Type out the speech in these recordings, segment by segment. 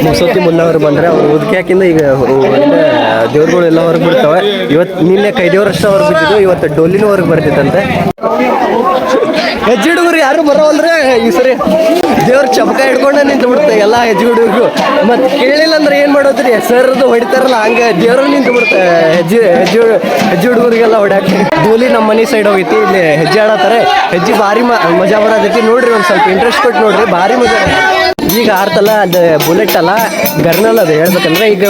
ಮಸೂತಿ ಮುಲ್ಲ ಅವ್ರು ಬಂದ್ರೆ ಅವ್ರು ಉದ್ಕೆ ಹಾಕಿಂದ ಈಗ ದೇವ್ರುಗಳೆಲ್ಲ ಹೊರಗೆ ಬಿಡ್ತಾವೆ. ಇವತ್ತು ನಿನ್ನೆ ಕೈದೇವ್ರಷ್ಟ ಹೊರಗೆ ಬಿಟ್ಟಿದ್ದು, ಇವತ್ತು ಡೊಲ್ಲಿನೂ ಹೊರಗೆ ಬರ್ತಿತ್ತಂತೆ. ಹೆಜ್ಜೆ ಹುಡುಗರು ಯಾರು ಬರೋವಲ್ರೆ ಈ ಸರಿ. ದೇವ್ರ ಚಪಕ ಹಿಡ್ಕೊಂಡೆ ನಿಂತು ಬಿಡ್ತೆ ಎಲ್ಲ ಹೆಜ್ಜೆ ಹುಡುಗರು. ಮತ್ತೆ ಕೇಳಿಲ್ಲ ಅಂದ್ರೆ ಏನ್ ಮಾಡೋದ್ರಿ, ಸರ್ದು ಹೊಡಿತಾರಲ್ಲ ಹಂಗೆ ದೇವ್ರ ನಿಂತು ಬಿಡ್ತೆ ಹೆಜ್ಜೆ ಹುಡುಗರಿಗೆಲ್ಲ ಹೊಡ್ಯಾಕೆ. ಡೋಲಿ ನಮ್ಮ ಮನೆ ಸೈಡ್ ಹೋಗೈತಿ, ಇಲ್ಲಿ ಹೆಜ್ಜೆ ಆಡತ್ತಾರೆ. ಹೆಜ್ಜೆ ಭಾರಿ ಮಜಾ ಬರೋದೈತಿ ನೋಡ್ರಿ, ಒಂದ್ ಸ್ವಲ್ಪ ಇಂಟ್ರೆಸ್ಟ್ ಕೊಟ್ಟು ನೋಡ್ರಿ, ಭಾರಿ ಮಜಾ. ಈಗ ಆರ್ತಲ್ಲ ಅದು ಬುಲೆಟ್ ಅಲ್ಲ, ಗರ್ನಲ್ ಅದು ಹೇಳ್ಬೇಕಂದ್ರೆ. ಈಗ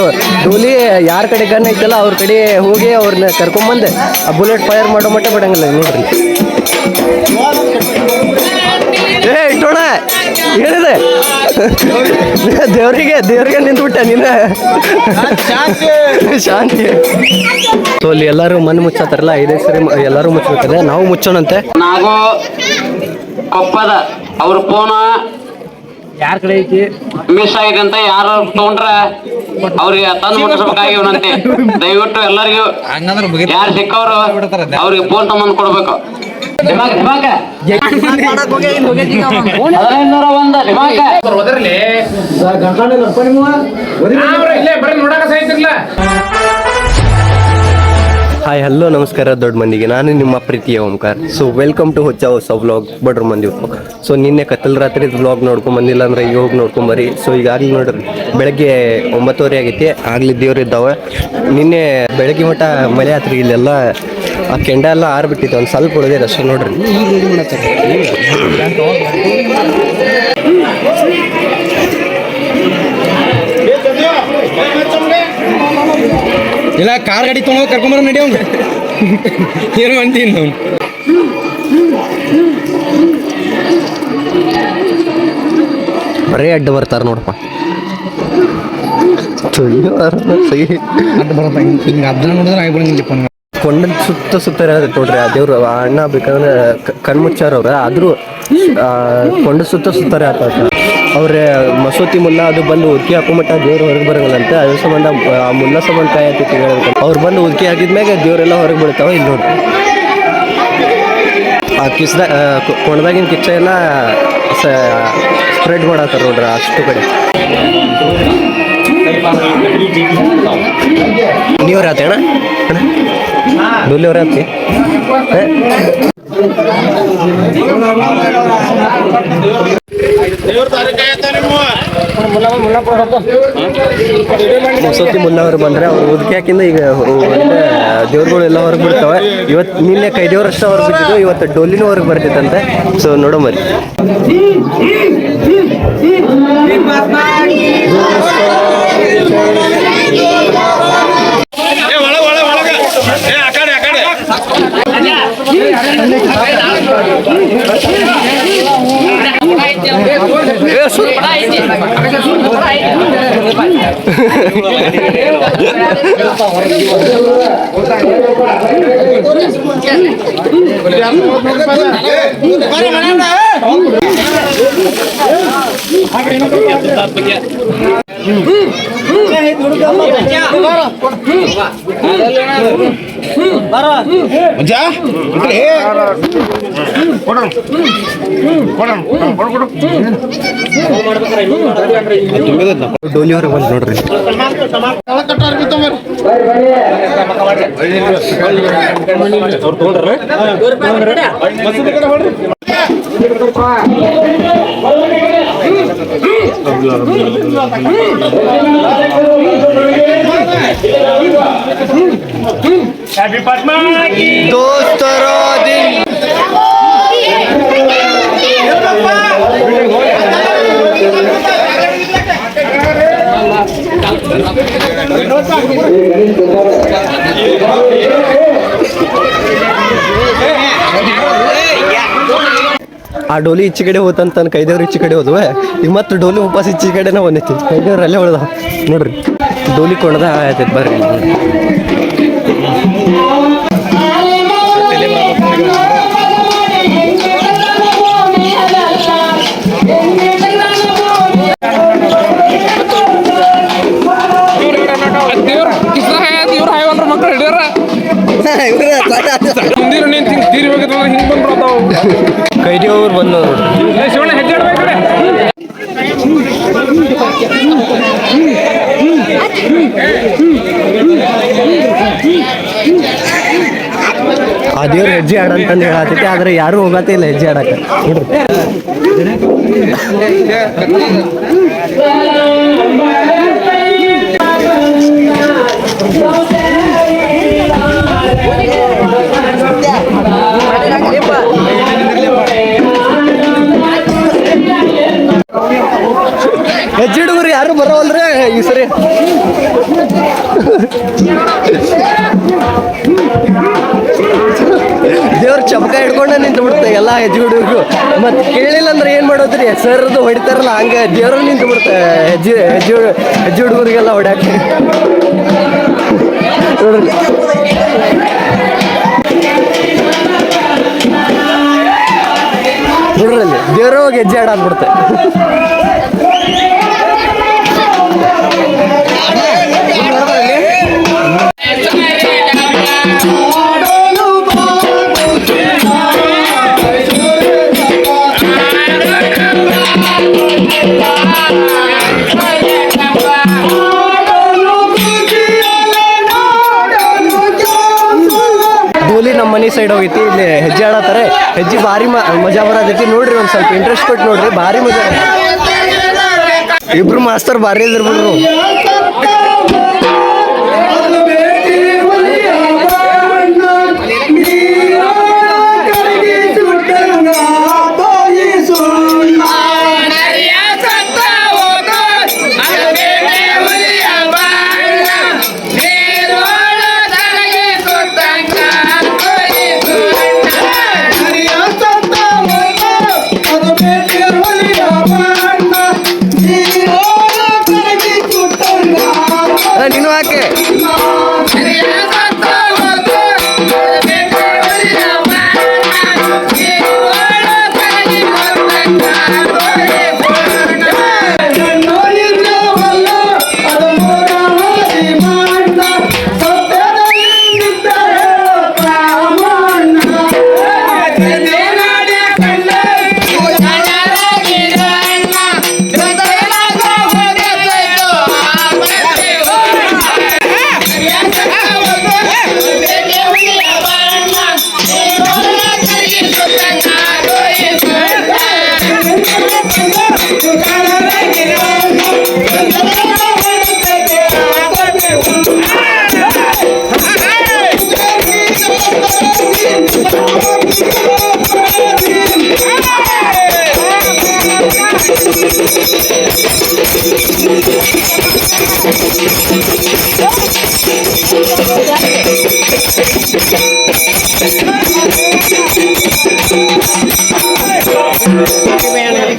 ಡೋಲಿ ಯಾರ ಕಡೆ ಗನ್ ಐತಲ್ಲ ಅವ್ರ ಕಡೆ ಹೋಗಿ ಅವ್ರನ್ನ ಕರ್ಕೊಂಬಂದು ಆ ಬುಲೆಟ್ ಫೈರ್ ಮಾಡೋ ಮಟ್ಟ ಬಿಡಂಗಿಲ್ಲ ನೋಡ್ರಿ. ಇಟ್ಟೋಣ ಏನಿದೆ ದೇವ್ರಿಗೆ ನಿಂತ್ಬಿಟ್ಟೆ ನೀನು, ಶಾಂತಿ. ಸೊ ಅಲ್ಲಿ ಎಲ್ಲರೂ ಮಣ್ಣು ಮುಚ್ಚತ್ತಾರಲ್ಲ, ಇದೇ ಸರಿ ಎಲ್ಲರೂ ಮುಚ್ಚಬೇಕಾದ್ರೆ ನಾವು ಮುಚ್ಚೋಣಂತೆ. ನಾಗೋ ಕೊಪ್ಪದ ಅವ್ರ ಫೋನ್ ಯಾರ ಕಡೆ ಐತಿ ಮಿಸ್ ಆಗಿದೆ ಅಂತ ಯಾರು ತಗೊಂಡ್ರ ಅವ್ರಿಗೆ ತಂದು ಮುಟ್ಟಿಸ್ಬೇಕಾಗಿವನಂತೆ. ದಯವಿಟ್ಟು ಎಲ್ಲರಿಗೂ ಯಾರು ಸಿಕ್ಕವ್ರು ಅವ್ರಿಗೆ ಫೋನ್ ತಗೊಂಡ್ ಕೊಡ್ಬೇಕು. ಹಾಯ್ ಹಲೋ ನಮಸ್ಕಾರ ದೊಡ್ಡ ಮಂದಿಗೆ, ನಾನು ನಿಮ್ಮ ಪ್ರೀತಿಯ ಓಂಕಾರ. ಸೊ ವೆಲ್ಕಮ್ ಟು ಹೊಚ್ಚ ಹೊಸ ವ್ಲಾಗ್ ಬಡ್ರ ಮಂದಿ. ಸೊ ನಿನ್ನೆ ಕತ್ತಲ್ ರಾತ್ರಿ ವ್ಲಾಗ್ ನೋಡ್ಕೊಂಡ್ ಬಂದಿಲ್ಲ ಅಂದ್ರೆ ಈಗ ಹೋಗಿ ನೋಡ್ಕೊಂಬರಿ. ಸೊ ಈಗಾಗಲೇ ನೋಡ್ರಿ ಬೆಳಗ್ಗೆ 9:30 ಆಗೈತಿ, ಆಗ್ಲಿ ದೇವ್ರು ಇದ್ದಾವೆ. ನಿನ್ನೆ ಬೆಳಗ್ಗೆ ಮಟ್ಟ ಮಳೆ ಆತ್ರಿ, ಇಲ್ಲೆಲ್ಲ ಆ ಕೆಂಡ ಎಲ್ಲ ಆರ್ಬಿಟ್ಟಿತ್ತು, ಒಂದು ಸ್ವಲ್ಪ ಉಳಿದಿದೆ ಅಷ್ಟೇ ನೋಡ್ರಿ. ಇಲ್ಲ ಕಾರ್ ಗಾಡಿ ತೊಗೊಂಡು ಕರ್ಕೊಂಬರ ನಡಿ ಅವ್ನು ಏನು ಅಂತೀನಿ ಅವ್ನು. ಬರೇ ಅಡ್ಡ ಬರ್ತಾರ ನೋಡಪ್ಪ, ಅಡ್ಡ ಬರತ್ತ ಹಿಂಗೆ ಅದನ್ನ ನೋಡಿದ್ರೆ ಆಗ್ಬಿಡಂಗಿಲ್ಲ. ಕೊಂಡಲ್ ಸುತ್ತ ನೋಡ್ರಿ ಆ ದೇವ್ರು. ಆ ಅಣ್ಣ ಬೇಕಂದ್ರೆ ಕಣ್ಮುಚ್ಚಾರ ಅವ್ರ, ಆದ್ರೂ ಕೊಂಡ ಸುತ್ತಾರೆ ಆತ. ಅವ್ರ ಮಸೂತಿ ಮುಲ್ಲ ಅದು ಬಂದು ಉದ್ಕಿ ಹಾಕೊಂಬಿಟ್ಟ ದೇವ್ರು ಹೊರಗೆ ಬರಂಗಲ್ಲಂತೆ. ಅದ್ರ ಸಂಬಂಧ ಆ ಮುಲ್ಲ ಸಂಬಂಧ ಕಾಯತಿ ಹೇಳ್ಬೇಕು. ಅವ್ರು ಬಂದು ಉದ್ಕಿ ಹಾಕಿದ್ಮ್ಯಾಗ ದೇವ್ರೆಲ್ಲ ಹೊರಗೆ ಬೀಳ್ತಾವ. ಇಲ್ಲಿ ನೋಡ್ರಿ ಆ ಕೊಂಡದಾಗಿನ ಕಿಚ್ಚ ಎಲ್ಲ ಸ್ಪ್ರೆಡ್ ಮಾಡತ್ತಾರ ನೋಡ್ರಿ ಅಷ್ಟು ಕಡೆ. ನೀವ್ರ ಆತ ಅಣ್ಣ ಡೋಲಿ ಅವ್ರ ಆತಿ. ಮಸೂತಿ ಮುಲ್ಲ ಅವ್ರು ಬಂದ್ರೆ ಅವ್ರು ಉದ್ಕೆ ಹಾಕಿಂದ ಈಗ ದೇವ್ರುಗಳೆಲ್ಲ ಹೊರಗೆ ಬಿಡ್ತಾವೆ. ಇವತ್ತು ನಿನ್ನೆ ಕೈದೇವ್ರಷ್ಟ ಹೊರಗೆ ಬಿಟ್ಟಿದ್ದು, ಇವತ್ತು ಡೊಲ್ಲಿನೂ ಹೊರಗೆ ಬರ್ತಿತ್ತಂತೆ. ಸೊ ನೋಡೋ ಮರಿ. ಡೋಲಿ ಹೊರಗೆ ಬಂದು ನೋಡ್ರಿ. ದೋಸ್ತರೋ ದಿನ ಆ ಡೋಲಿ ಈಚೆ ಕಡೆ ಹೋತಂತ ಕೈದೇವ್ರು ಈಚೆ ಕಡೆ ಹೋದ್ವೆ. ಈಗ ಮತ್ತೆ ಡೋಲಿ ವಾಪಸ್ ಈಚೆ ಕಡೆನ ಬಂದೈತಿ, ಕೈದೇವ್ರು ಅಲ್ಲೇ ಹೊಡೆದ ನೋಡ್ರಿ. ಡೋಲಿ ಕೊಂಡದ ಆಯ್ತೈತೆ ಬರ್ರಿ. ಕೈದೇವ್ರು ಬಂದು ನೋಡ್ರಿ. ಆ ದೇವ್ರ ಹೆಜ್ಜೆ ಆಡಂತಂದು ಹೇಳತ್ತೈತಿ, ಆದ್ರೆ ಯಾರು ಹೋಗತ್ತೇ ಇಲ್ಲ ಹೆಜ್ಜೆ ಆಡಕ್ಕೆ ನೋಡ್ರಿ. ಹೆಜ್ಜೆ ಹುಡುಗರು ಯಾರು ಬರೋವಲ್ರಿ ಈ ಸರಿ. ದೇವ್ರ ಚಪಕ ಹಿಡ್ಕೊಂಡ ನಿಂತು ಬಿಡುತ್ತೆ ಎಲ್ಲ ಹೆಜ್ಜೆ ಹುಡುಗರು. ಮತ್ತೆ ಕೇಳಿಲ್ಲ ಅಂದ್ರೆ ಏನ್ ಮಾಡೋದ್ರಿ, ಸರ್ದು ಹೊಡಿತಾರಲ್ಲ ಹಂಗ ದೇವ್ರ ನಿಂತು ಬಿಡುತ್ತೆ ಹೆಜ್ಜೆ ಹುಡುಗರಿಗೆಲ್ಲ ಹೊಡ್ಯಾಕೆ ನೋಡ್ರಿ. ನೋಡ್ರಲ್ಲಿ ದೇವ್ರ ಹೋಗಿ ಹೆಜ್ಜೆ ಆಡಾಕ್ಬಿಡುತ್ತೆ. ಡೋಲಿ ನಮ್ಮ ಮನೆ ಸೈಡ್ ಹೋಗೈತಿ, ಇಲ್ಲಿ ಹೆಜ್ಜೆ ಆಡತ್ತಾರೆ. ಹೆಜ್ಜೆ ಭಾರಿ ಮಜಾ ಬರತೈತಿ ನೋಡ್ರಿ, ಒಂದ್ ಸ್ವಲ್ಪ ಇಂಟ್ರೆಸ್ಟ್ ಕೊಟ್ಟು ನೋಡ್ರಿ, ಭಾರಿ ಮಜಾ. ಇಬ್ರು ಮಾಸ್ತರ್ ಭಾರಿ ಇದ್ರ ಬಿಡ್ರು. ನೀನು ಹಾಕೆ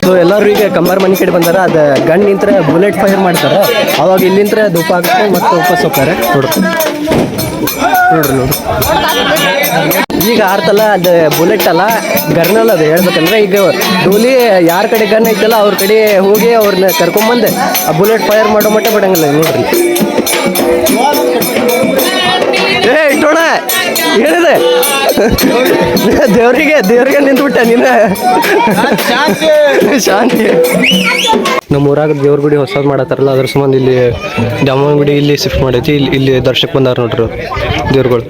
ಸೊ ಎಲ್ಲರೂ ಈಗ ಕಂಬಾರ್ ಮನೆ ಕಡೆ ಬಂದಾರ. ಅದ ಗಂಡ್ ನಿಂತ್ರ ಬುಲೆಟ್ ಫೈರ್ ಮಾಡ್ತಾರ, ಅವಾಗ ಇಲ್ಲಿಂತ್ರ ಧೂಪ ಹಾಕ್ಸ್ಕೊಂಡು ಮತ್ತೆ ವಾಪಸ್ ಹೋಗ್ತಾರೆ. ನೋಡ್ರಿ ಈಗ ಆರ್ತಲ್ಲ, ಅದು ಬುಲೆಟ್ ಅಲ್ಲ ಗರ್ನಲ್. ಅದು ಹೇಳ್ಬೇಕಂದ್ರೆ ಈಗ ಡೋಲಿ ಯಾರ ಕಡೆ ಗನ್ ಐತಲ್ಲ ಅವ್ರ ಕಡೆ ಹೋಗಿ ಅವ್ರನ್ನ ಕರ್ಕೊಂಬಂದು ಆ ಬುಲೆಟ್ ಫೈರ್ ಮಾಡೋ ಮಟ್ಟ ಬಿಡಂಗಿಲ್ಲ. ನೋಡ್ರಿ ಇಟ್ಟೋಣ ಹೇಳಿದೆ ದೇವ್ರಿಗೆ ನಿಂತ್ಬಿಟ್ಟ ನೀನು. ಶಾಂತಿ. ನಮ್ಮ ಊರಾಗ ದೇವ್ರ ಗುಡಿ ಹೊಸದು ಮಾಡತ್ತಾರಲ್ಲ, ಅದ್ರ ಸಂಬಂಧ ಇಲ್ಲಿ ದ್ಯಾಮವ್ವನ ಗುಡಿ ಇಲ್ಲಿ ಶಿಫ್ಟ್ ಮಾಡೈತಿ. ಇಲ್ಲಿ ದರ್ಶಕ್ ಬಂದಾರ ನೋಡ್ರಿ ದೇವ್ರುಗಳು.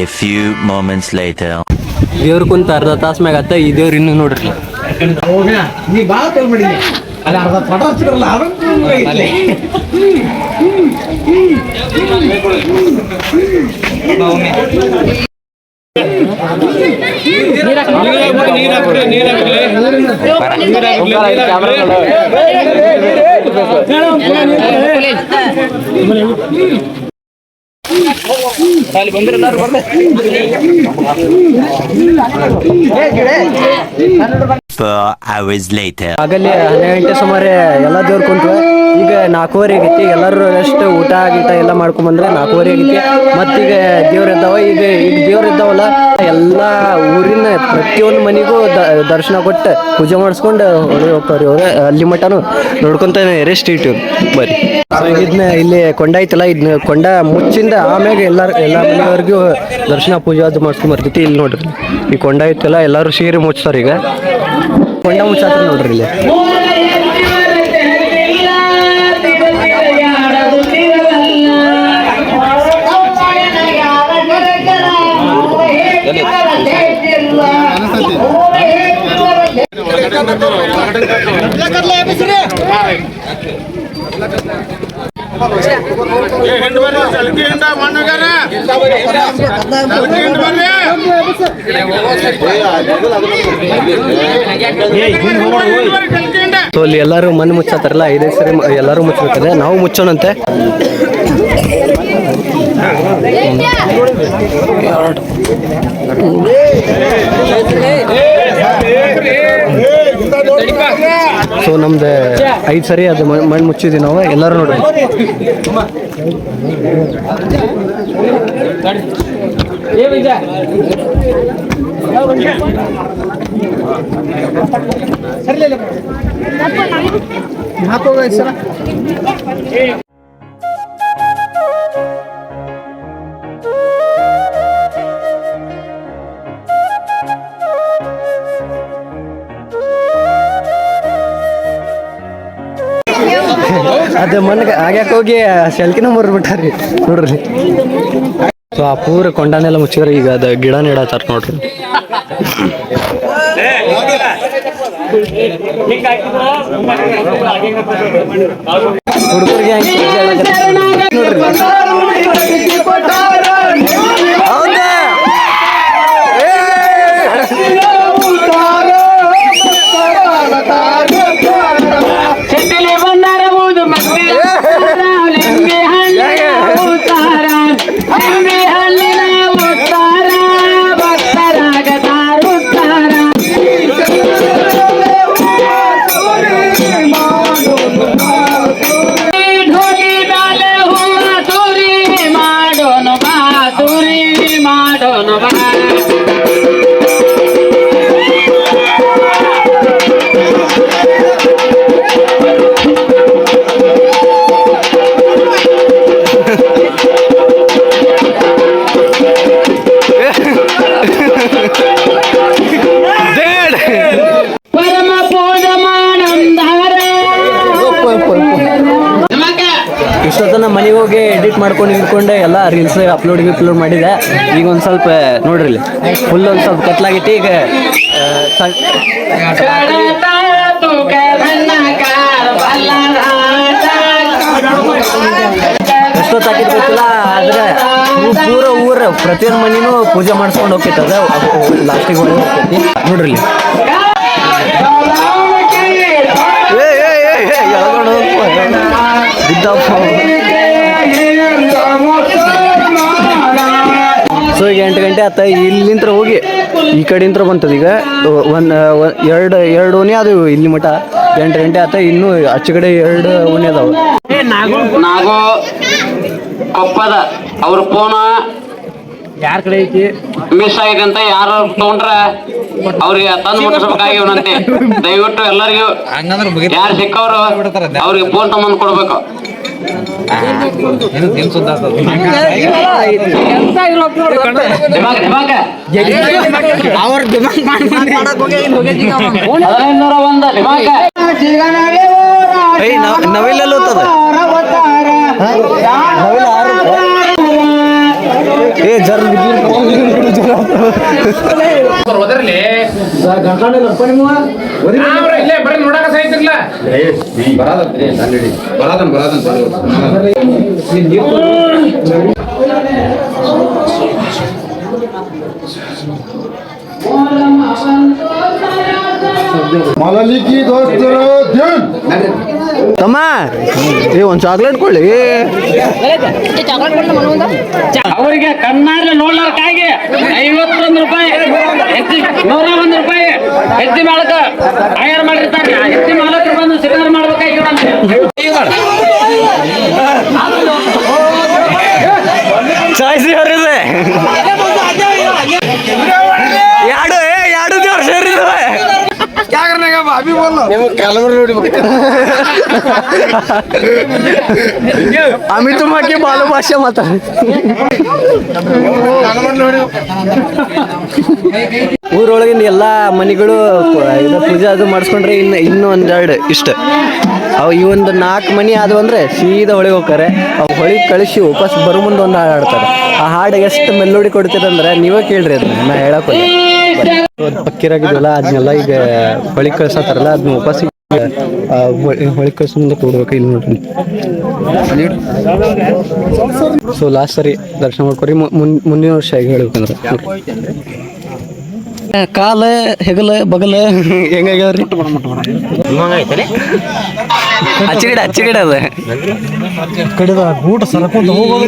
A few moments later. ದೇವ್ರ ಕುಂತ ಅರ್ಧ ತಾಸ್ ಮ್ಯಾಗ ಆತ. ಈ ದೇವ್ರ ಇನ್ನು ನೋಡ್ರಿ ನೀ ಬಾಳ ತಲ್ ಮಾಡಿ ಅಲ್ಲಿ ಅರ್ಧ ಪಟ ಹಚ್ಚಿರಲ್ಲ Hours later. ಆಗಲ್ಲಿ 12 ಗಂಟೆ ಸುಮಾರು ಎಲ್ಲ ದೇವ್ರು ಕುಂತ್ವ. ಈಗ 4:15 ಆಗೈತಿ. ಎಲ್ಲರೂ ಅಷ್ಟು ಊಟ ಗೀಟ ಎಲ್ಲ ಮಾಡ್ಕೊಂಬಂದ್ರೆ 4:15 ಆಗೈತಿ. ಮತ್ತೀಗ ದೇವ್ರ ಇದ್ದಾವ. ಈಗ ದೇವ್ರ ಇದ್ದಾವಲ್ಲ ಎಲ್ಲ ಊರಿನ ಪ್ರತಿಯೊಂದು ಮನೆಗೂ ದರ್ಶನ ಕೊಟ್ಟು ಪೂಜೆ ಮಾಡಿಸ್ಕೊಂಡು ಹೋಗ್ತಾರೆ ಅವ್ರು. ಅಲ್ಲಿ ಮಟನು ನೋಡ್ಕೊಂತಾನೆ ರೆಸ್ಟ್ ಇಟ್ಟು ಬರ್ರಿ. ಇದನ್ನ ಇಲ್ಲಿ ಕೊಂಡ ಐತಲ್ಲ, ಇದನ್ನ ಕೊಂಡ ಮುಚ್ಚಿಂದ ಆಮ್ಯಾಗ ಎಲ್ಲ ಮನೆಯವರೆಗೂ ದರ್ಶನ ಪೂಜೆ ಅದು ಮಾಡ್ಸ್ಕೊಂಡ್ ಬರ್ತೈತಿ. ಇಲ್ಲಿ ನೋಡ್ರಿ ಈ ಕೊಂಡ ಐತಲ್ಲ ಎಲ್ಲರೂ ಸೇರಿ ಮುಚ್ತಾರೆ. ಈಗ ಕೊಂಡ ಮುಚ್ಚಾತ್ರ ನೋಡ್ರಿ ಇಲ್ಲಿ. ಸೊ ಅಲ್ಲಿ ಎಲ್ಲರೂ ಮಣ್ಣು ಮುಚ್ಚತ್ತಾರಲ್ಲ 5 ಸರಿ ಎಲ್ಲರೂ ಮುಚ್ಚಬೇಕದೆ, ನಾವು ಮುಚ್ಚೋಣಂತೆ. ಸೊ ನಮ್ದು 5 ಸರಿ ಅದು ಮಣ್ಣು ಮುಚ್ಚಿದ್ವಿ ನಾವು ಎಲ್ಲರೂ ನೋಡಿ. ಅದು ಮನ್ಗೆ ಆಗ್ಯಾಕೆ ಹೋಗಿ ಸೆಲ್ಕಿನ ಮುರಿದ್ಬಿಟ್ಟಾರಿ ನೋಡ್ರಿ. ಸೊ ಆ ಪೂರ ಕೊಂಡನೆಲ್ಲ ಮುಚ್ಚಿದ್ರೆ ಈಗ ಅದು ಗಿಡ ನೆಡತ್ತಾರ ನೋಡ್ರಿ. ಹುಡುಗರಿಗೆ ಇಷ್ಟೊತ್ತನ ಮನೆಗೆ ಹೋಗಿ ಎಡಿಟ್ ಮಾಡ್ಕೊಂಡು ಇಟ್ಕೊಂಡೆ ಎಲ್ಲ ರೀಲ್ಸ್ ಅಪ್ಲೋಡ್ ಮಾಡಿದೆ. ಈಗ ಒಂದು ಸ್ವಲ್ಪ ನೋಡ್ರಿ ಫುಲ್ ಒಂದು ಸ್ವಲ್ಪ ಕತ್ಲಾಗಿತ್ತು. ಈಗ ಎಷ್ಟೊತ್ತಾಗಿದ್ದು ಗೊತ್ತಿಲ್ಲ, ಆದ್ರೆ ಪೂರ ಊರ ಪ್ರತಿಯೊಂದು ಮನಿನೂ ಪೂಜೆ ಮಾಡಿಸ್ಕೊಂಡು ಹೋಗ್ತದ. ಲಾಸ್ಟಿಗೆ ಹೋಗ್ತೈತಿ ನೋಡ್ರಿ. ಸೊ ಈಗ 8 ಗಂಟೆ ಆತ. ಇಲ್ಲಿಂದ ಹೋಗಿ ಈ ಕಡೆಯಿಂದ ಬಂತದ. ಈಗ ಎರಡು ಓಣಿ ಅದು ಇಲ್ಲಿ ಮಠ 8 ಗಂಟೆ ಆತ. ಇನ್ನು ಆಚೆ ಕಡೆ 2 ಓಣಿ ಅದಾವ. ನಾಗೋ ಕೊಪ್ಪದ ಅವ್ರ ಫೋನ್ ಯಾರ ಕಡೆ ಐತಿ ಮಿಸ್ ಆಗಿದೆ ಅಂತ ಯಾರು ತಗೊಂಡ್ರ ಅವ್ರಿಗೆ ತಂದು ಮುಟ್ಟಿಸ್ಬೇಕಾಗಿವನಂತೆ. ದಯವಿಟ್ಟು ಎಲ್ಲರಿಗೂ ಯಾರು ಸಿಕ್ಕವ್ರು ಅವ್ರಿಗೆ ಫೋನ್ ತಗೊಂಡ್ ಕೊಡ್ಬೇಕು. ನವಿಲೆಲ್ಲ ಓದ್ತದ ಜರ್ ಇಲ್ಲೇ ಬರೀ ನೋಡಕ ಸಾಯ್ತಿರ್ಲ ತಮ್ಮ ಒಂದು ಚಾಕ್ಲೇಟ್ ಕೊಡ್ಲಿ. ಅವರಿಗೆ ಕಣ್ಣಾರೆ ನೋಡ್ಲಾರ್ಕಾಗಿ 51 ರೂಪಾಯಿ, 101 ರೂಪಾಯಿ ಎತ್ತಿ ಮಾಲಕ ತಯಾರು ಮಾಡಿರ್ತಾರೆ. ಎತ್ತಿ ಮಾಲಕರು ಬಂದು ಸಿದ್ಧಾರ ಮಾಡ್ಬೇಕಾಗಿ ಚಾಯ್ಸಿ ಹೊರಿದೆ ಎರಡು ದೇವ್ರು ಸೇರಿದ್ವೆ. आम्ही तुम्हाला बालभाषा माता ಊರೊಳಗಿನ ಎಲ್ಲ ಮನೆಗಳು ಪೂಜೆ ಅದು ಮಾಡಿಸ್ಕೊಂಡ್ರೆ ಇನ್ನು ಒಂದೆರಡು ಇಷ್ಟ ಅವು ಈ ಒಂದು 4 ಮನೆ ಆದವು ಅಂದ್ರೆ ಸೀದಾ ಹೊಳಿಗೆ ಹೋಗ್ತಾರೆ. ಅವು ಹೊಳಿಗೆ ಕಳಿಸಿ ವಾಪಸ್ ಬರೋ ಮುಂದೆ ಒಂದು ಹಾಡು ಹಾಡ್ತಾರೆ. ಆ ಹಾಡು ಎಷ್ಟು ಮೆಲ್ಲೋಡಿ ಕೊಡ್ತೀರಂದ್ರೆ ನೀವೇ ಕೇಳ್ರಿ ಅದನ್ನ, ನಾ ಹೇಳಕ್ಕೆ ಪಕ್ಕಿರಾಗಿದ್ವಲ್ಲ ಅದನ್ನೆಲ್ಲ ಈಗ ಹೊಳಿ ಕಳ್ಸತ್ತಾರಲ್ಲ ಅದನ್ನ ವಾಪಸ್ ಹೊಳಿ ಕಳ್ಸ ಮುಂದೆ ಕೊಡ್ಬೇಕು. ಇಲ್ಲಿ ನೋಡ್ರಿ, ಸೊ ಲಾಸ್ಟ್ ಸರಿ ದರ್ಶನ ಮಾಡ್ಕೊರಿ. ಮುಂದಿನ ವರ್ಷ ಹೇಗೆ ಹೇಳ್ಬೇಕಂದ್ರೆ ಕಾಲ ಹೆಗಲ ಬಗಲ ಹೆಂಗಾಗ್ಯಾವ್ರಿ? ಅಚ್ಚಿಗಿಡ ಅದ ಕಡಿದ ಊಟ ಸರ್ಕೊಂಡು ಹೋಗೋದು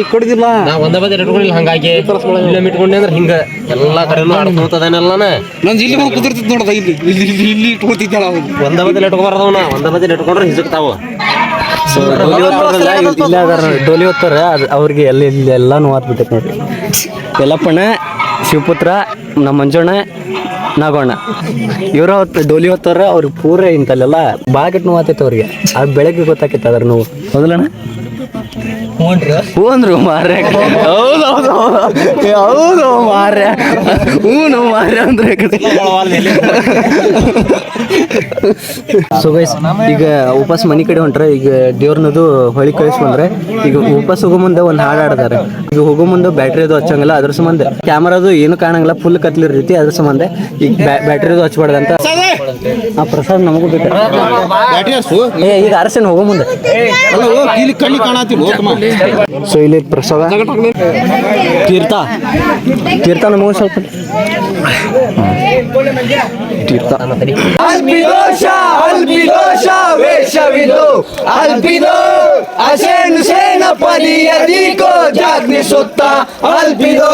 ಈ ಕಡಿದಿಲ್ಲ. ಒಂದ ಬದಿ ಇಟ್ಕೊಂಡಿಲ್ಲ, ಹಂಗಾಗಿ ಇಲ್ಲೇ ಇಟ್ಕೊಂಡೆ ಅಂದ್ರೆ ಹಿಂಗ ಎಲ್ಲಾ ಕಡೆನೂ ಆಡ್ಕೋತದೇನಲ್ಲನ. ನಂದು ಇಲ್ಲಿ ಬಂದು ಕುದಿರ್ತಿದ್ ನೋಡದ, ಇಲ್ಲಿ ಇಟ್ಕೊತಿದ್ದಾಳ. ಒಂದ ಬದಿ ಇಟ್ಕೊಬಾರ್ದವನ, ಒಂದ ಬದಿ ಇಟ್ಕೊಂಡ್ರೆ ಹಿಸುಕ್ತಾವ. ಸೊ ಡೋಲಿ ಓದ್ತಾರಲ್ಲ, ಇಲ್ಲ ಅದಾರ ಡೋಲಿ ಓದ್ತಾರ, ಅದು ಅವ್ರಿಗೆ ಎಲ್ಲ ನೋವಾತ್ ಬಿಟ್ಟೈತೆ ನೋಡ್ರಿ. ಯಲ್ಲಪ್ಪಣ್ಣ, ಶಿವಪುತ್ರ, ನಮ್ಮ ಮಂಜಣ್ಣ, ನಾಗೋಣ ಇವ್ರ ಡೋಲಿ ಹೊತ್ತಾರ. ಅವ್ರಿಗೆ ಪೂರ ಇಂತಲ್ಲೆಲ್ಲ ಭಾಳ ಕೆಟ್ಟ ನೋವಾತೈತೆ ಅವ್ರಿಗೆ. ಅದು ಬೆಳಗ್ಗೆ ಗೊತ್ತಾಕೈತೆ ಅದ್ರ ನೋವು. ಹೌದಲ್ಲಣ್ಣ? ಹ್ಞೂ ಮಾರ್ರೆ, ಹೌದು ಮಾರ್ರೆ, ಹ್ಞೂ ಮಾರ್ರೆ ಅಂದ್ರೆ. ಸೊ ಗೈಸ್, ಈಗ ವಾಪಸ್ ಮನೆ ಕಡೆ ಹೊಂಟ್ರೆ, ಈಗ ದೇವ್ರನ್ನದು ಹೊಳಿ ಕಳಿಸ್ಕೊಂಡ್ರೆ ಈಗ ವಾಪಸ್ ಹೋಗೋ ಮುಂದೆ ಒಂದು ಹಾಡು ಹಾಡ್ತಾರೆ. ಈಗ ಹೋಗೋ ಮುಂದೆ ಬ್ಯಾಟ್ರಿ ಅದು ಹಚ್ಚಂಗಿಲ್ಲ, ಅದ್ರ ಸಂಬಂಧ ಕ್ಯಾಮರಾದು ಏನು ಕಾಣಂಗಿಲ್ಲ, ಫುಲ್ ಕತ್ಲಿರ ರೀತಿ. ಅದ್ರ ಸಂಬಂಧ ಈಗ ಬ್ಯಾಟ್ರಿದು ಹಚ್ಬಾರ್ದಂತ. ಆ ಪ್ರಸಾದ್ ನಮಗೂ ಬೇಕು. ಈಗ ಅರಸೇನು ಹೋಗೋ ಮುಂದೆ ಕಣ್ಣಿ ಕಾಣತಿ. ಸೊ ಇಲ್ಲಿ ಪ್ರಸಾದ ತೀರ್ಥ ನಮಗೂ ಸ್ವಲ್ಪ ತೀರ್ಥ. ಅಲ್ಪಿದೋಷ ವೇಷವಿದು ಅಲ್ಪಿದೋ ಅಸೇನು ಸೇನಪದಿಯದಿಕೋ ಜಾಗ್ನಿಸುತ್ತ ಅಲ್ಪಿದೋ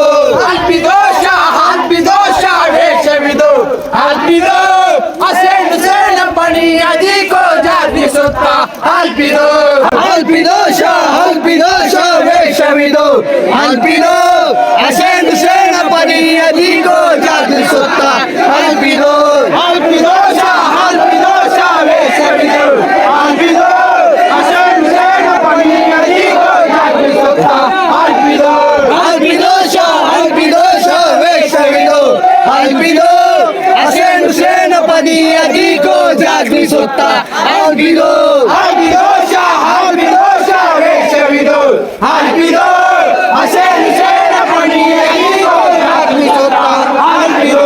ಅಲ್ಪಿದೋಷ ವೇಷವಿದು ಅಲ್ಪಿದೋ ಅಸೇನು ಸೇನಪದಿಯದಿಕೋ ಜಾಗ್ನಿಸುತ್ತ ಅಲ್ಪಿದೋ ಅಲ್ಪಿದೋಷ ವೇಷವಿದು ಅಲ್ಪಿದೋ ಅಸೇನು ಸೇನಪದಿಯದಿಕೋ ಜಾಗ್ನಿಸುತ್ತ ಅಲ್ಪಿದೋ ಅಲ್ಪಿದೋಷ ವೇಷವಿದು ಅಲ್ಪಿದೋ ಅಸೇನು ಸೇನಪದಿಯದಿಕೋ ಜಾಗ್ನಿಸುತ್ತ ಅಲ್ಪಿದೋ ಅಲ್ಪಿದೋಷ ವೇಷವಿದು ಅಲ್ಪಿದೋ ಅಸೇನು ಸೇನಪದಿಯದಿಕೋ ಜಾಗ್ನಿಸುತ್ತ ಅಲ್ಪಿದೋ ಅಲ್ಪಿದೋಷ ವೇಷವಿದು ಅಲ್ಪಿದೋ ಅಸೇನು ಸೇನಪದಿಯದಿಕೋ ಜಾಗ್ನಿಸುತ್ತ ಅಲ್ಪಿದೋ.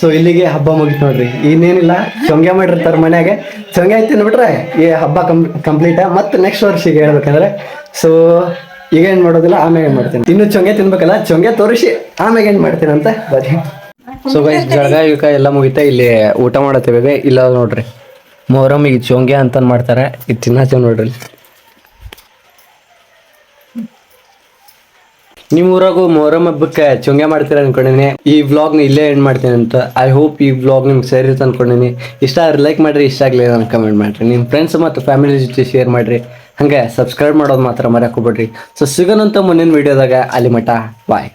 ಸೊ ಇಲ್ಲಿಗೆ ಹಬ್ಬ ಮುಗಿತು ನೋಡ್ರಿ. ಇನ್ನೇನಿಲ್ಲ, ಚೊಂಗೆ ಮಾಡಿರ್ತಾರೆ ಮನ್ಯಾಗ. ಚೊಂಗೆ ತಿಂದ್ಬಿಟ್ರೆ ಈ ಹಬ್ಬ ಕಂಪ್ಲೀಟ್. ಮತ್ತೆ ನೆಕ್ಸ್ಟ್ ವರ್ಷಿಗೆ ಹೇಳ್ಬೇಕಂದ್ರೆ ಸೊ ಈಗ ಏನು ಮಾಡೋದಿಲ್ಲ, ಆಮೇಲೆ ಏನು ಮಾಡ್ತೀನಿ. ಇನ್ನು ಚೊಂಗೆ ತಿನ್ಬೇಕಲ್ಲ, ಚೊಂಗೆ ತೋರಿಸಿ ಆಮೇಲೆ ಏನು ಮಾಡ್ತೀನಿ ಅಂತ ಬರೀ. ಸೊ ಗೈಸ್, ಜಳಗ ಇವಾಗ ಎಲ್ಲ ಮುಗಿತಾ, ಇಲ್ಲಿ ಊಟ ಮಾಡತ್ತೇವೆ. ಇಲ್ಲ ನೋಡ್ರಿ, ಮೊಹರಮ್ ಈಗ ಚೊಂಗೆ ಅಂತ ಮಾಡ್ತಾರೆ. ಇದು ತಿನ್ನತ್ತೇವೆ ನೋಡ್ರಿ. ನಿಮ್ಮ ಊರಾಗೂ ಮೊಹರಮ್ ಹಬ್ಬಕ್ಕೆ ಚೊಂಗೆ ಮಾಡ್ತೀರ ಅನ್ಕೊಂಡಿನಿ. ಈ ವ್ಲಾಗ್ನ ಇಲ್ಲೇ ಎಂಡ್ ಮಾಡ್ತೀನಿ ಅಂತ. ಐ ಹೋಪ್ ಈ ವ್ಲಾಗ್ ನಿಮ್ಗೆ ಸೇರಿ ಅನ್ಕೊಂಡಿನಿ. ಇಷ್ಟ ಆದ್ರೆ ಲೈಕ್ ಮಾಡಿರಿ, ಇಷ್ಟ ಆಗಲಿಲ್ಲ ನಾನು ಕಮೆಂಟ್ ಮಾಡಿರಿ. ನಿಮ್ಮ ಫ್ರೆಂಡ್ಸ್ ಮತ್ತು ಫ್ಯಾಮಿಲಿ ಜೊತೆ ಶೇರ್ ಮಾಡಿರಿ. ಹಾಗೆ ಸಬ್ಸ್ಕ್ರೈಬ್ ಮಾಡೋದು ಮಾತ್ರ ಮರೆಯೋಕೆ ಹೋಗ್ಬೇಡ್ರಿ. ಸೊ ಸಿಗೋಣಂತ ಮುಂದಿನ ವೀಡಿಯೋದಾಗ. ಅಲ್ಲಿ ಮಟ ಬಾಯ್.